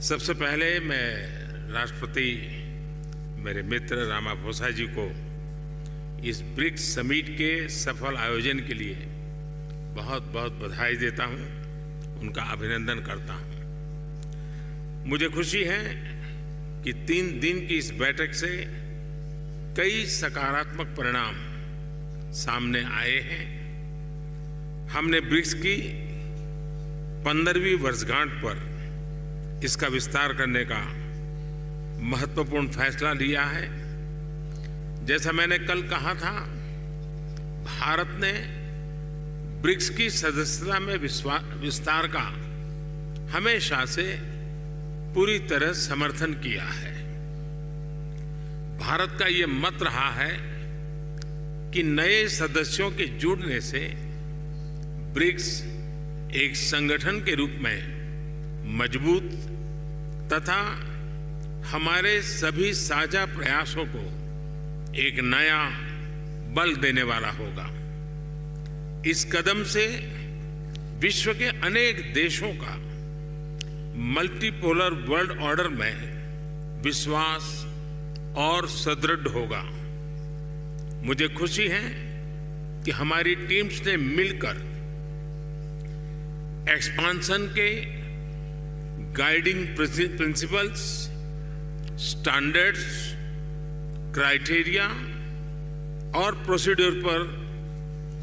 सबसे पहले मैं राष्ट्रपति मेरे मित्र रामाफोसा जी को इस ब्रिक्स समिट के सफल आयोजन के लिए बहुत बहुत बधाई देता हूं, उनका अभिनंदन करता हूं। मुझे खुशी है कि 3 दिन की इस बैठक से कई सकारात्मक परिणाम सामने आए हैं। हमने ब्रिक्स की 15वीं वर्षगांठ पर इसका विस्तार करने का महत्वपूर्ण फैसला लिया है। जैसा मैंने कल कहा था, भारत ने ब्रिक्स की सदस्यता में विस्तार का हमेशा से पूरी तरह समर्थन किया है। भारत का ये मत रहा है कि नए सदस्यों के जुड़ने से ब्रिक्स एक संगठन के रूप में मजबूत तथा हमारे सभी साझा प्रयासों को एक नया बल देने वाला होगा। इस कदम से विश्व के अनेक देशों का मल्टीपोलर वर्ल्ड ऑर्डर में विश्वास और सुदृढ़ होगा। मुझे खुशी है कि हमारी टीम्स ने मिलकर एक्सपांशन के गाइडिंग प्रिंसिपल्स, स्टैंडर्ड्स, क्राइटेरिया और प्रोसीड्यूर पर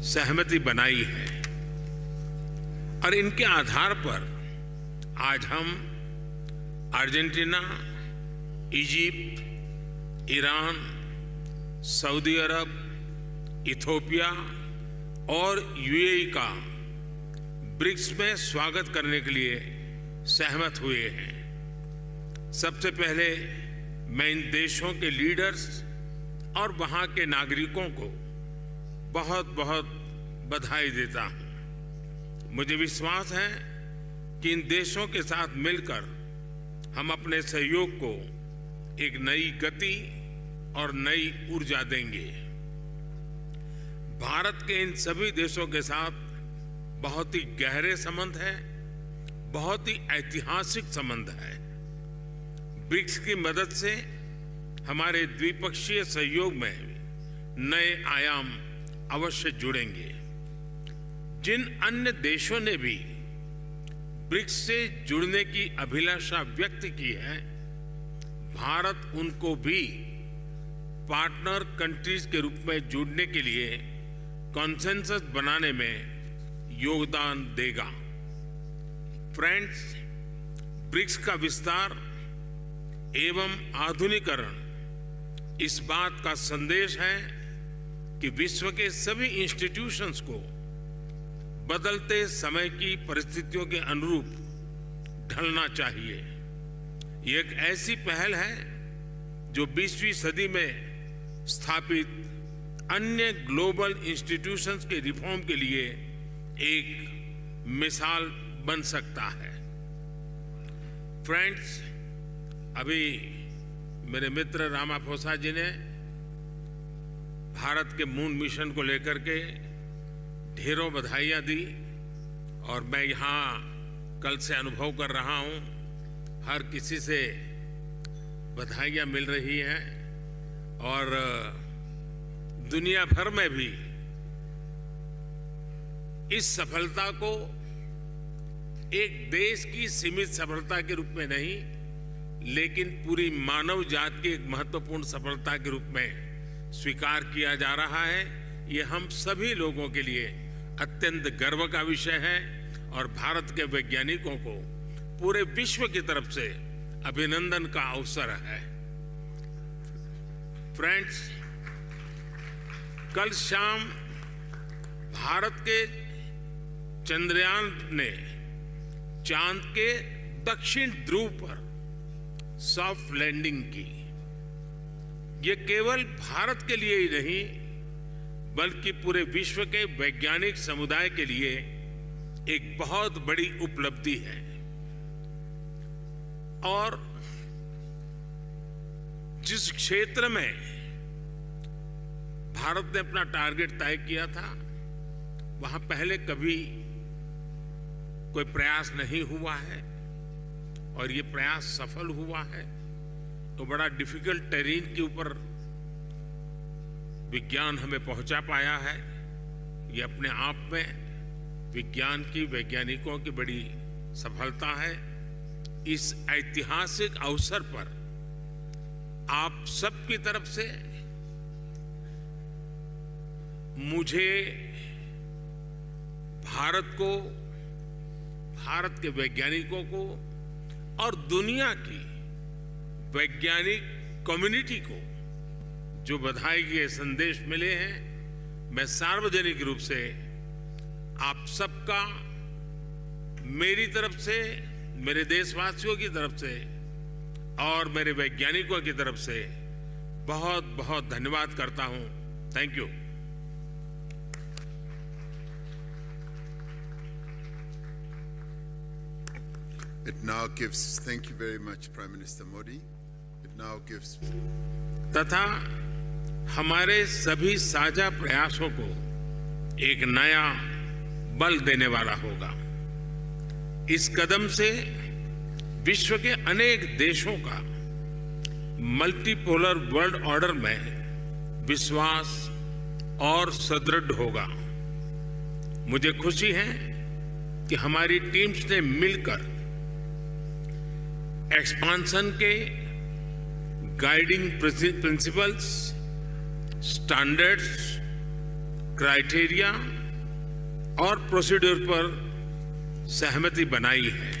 सहमति बनाई है और इनके आधार पर आज हम अर्जेंटीना, इजिप्ट, ईरान, सऊदी अरब, इथियोपिया और यूएई का ब्रिक्स में स्वागत करने के लिए सहमत हुए हैं। सबसे पहले मैं इन देशों के लीडर्स और वहां के नागरिकों को बहुत बहुत बधाई देता हूं। मुझे विश्वास है कि इन देशों के साथ मिलकर हम अपने सहयोग को एक नई गति और नई ऊर्जा देंगे। भारत के इन सभी देशों के साथ बहुत ही गहरे संबंध है, बहुत ही ऐतिहासिक संबंध है। ब्रिक्स की मदद से हमारे द्विपक्षीय सहयोग में नए आयाम अवश्य जुड़ेंगे। जिन अन्य देशों ने भी ब्रिक्स से जुड़ने की अभिलाषा व्यक्त की है, भारत उनको भी पार्टनर कंट्रीज के रूप में जुड़ने के लिए कॉन्सेंसस बनाने में योगदान देगा। फ्रेंड्स, ब्रिक्स का विस्तार एवं आधुनिकीकरण इस बात का संदेश है कि विश्व के सभी इंस्टीट्यूशंस को बदलते समय की परिस्थितियों के अनुरूप ढलना चाहिए। ये एक ऐसी पहल है जो 20वीं सदी में स्थापित अन्य ग्लोबल इंस्टीट्यूशंस के रिफॉर्म के लिए एक मिसाल बन सकता है। फ्रेंड्स, अभी मेरे मित्र रामाफोसा जी ने भारत के मून मिशन को लेकर के ढेरों बधाइयां दी और मैं यहाँ कल से अनुभव कर रहा हूँ, हर किसी से बधाइयां मिल रही हैं और दुनिया भर में भी इस सफलता को एक देश की सीमित सफलता के रूप में नहीं, लेकिन पूरी मानव जाति की एक महत्वपूर्ण सफलता के रूप में स्वीकार किया जा रहा है। ये हम सभी लोगों के लिए अत्यंत गर्व का विषय है और भारत के वैज्ञानिकों को पूरे विश्व की तरफ से अभिनंदन का अवसर है। फ्रेंड्स, कल शाम भारत के चंद्रयान ने चांद के दक्षिण ध्रुव पर सॉफ्ट लैंडिंग की। ये केवल भारत के लिए ही नहीं, बल्कि पूरे विश्व के वैज्ञानिक समुदाय के लिए एक बहुत बड़ी उपलब्धि है। और जिस क्षेत्र में भारत ने अपना टारगेट तय किया था, वहां पहले कभी कोई प्रयास नहीं हुआ है। और ये प्रयास सफल हुआ है तो बड़ा डिफिकल्ट टेरेन के ऊपर विज्ञान हमें पहुंचा पाया है। ये अपने आप में विज्ञान की, वैज्ञानिकों की बड़ी सफलता है। इस ऐतिहासिक अवसर पर आप सबकी तरफ से मुझे भारत को, भारत के वैज्ञानिकों को और दुनिया की वैज्ञानिक कम्युनिटी को जो बधाई के संदेश मिले हैं, मैं सार्वजनिक रूप से आप सबका मेरी तरफ से, मेरे देशवासियों की तरफ से और मेरे वैज्ञानिकों की तरफ से बहुत बहुत धन्यवाद करता हूं। Thank you. It now gives, thank you very much, Prime Minister Modi. It now gives. तथा हमारे सभी साझा प्रयासों को एक नया बल देने वाला होगा। इस कदम से विश्व के अनेक देशों का मल्टीपोलर वर्ल्ड ऑर्डर में विश्वास और सुदृढ़ होगा। मुझे खुशी है कि हमारी टीम्स ने मिलकर एक्सपांशन के गाइडिंग प्रिंसिपल्स, स्टैंडर्ड्स, क्राइटेरिया और प्रोसीड्यूर पर सहमति बनाई है।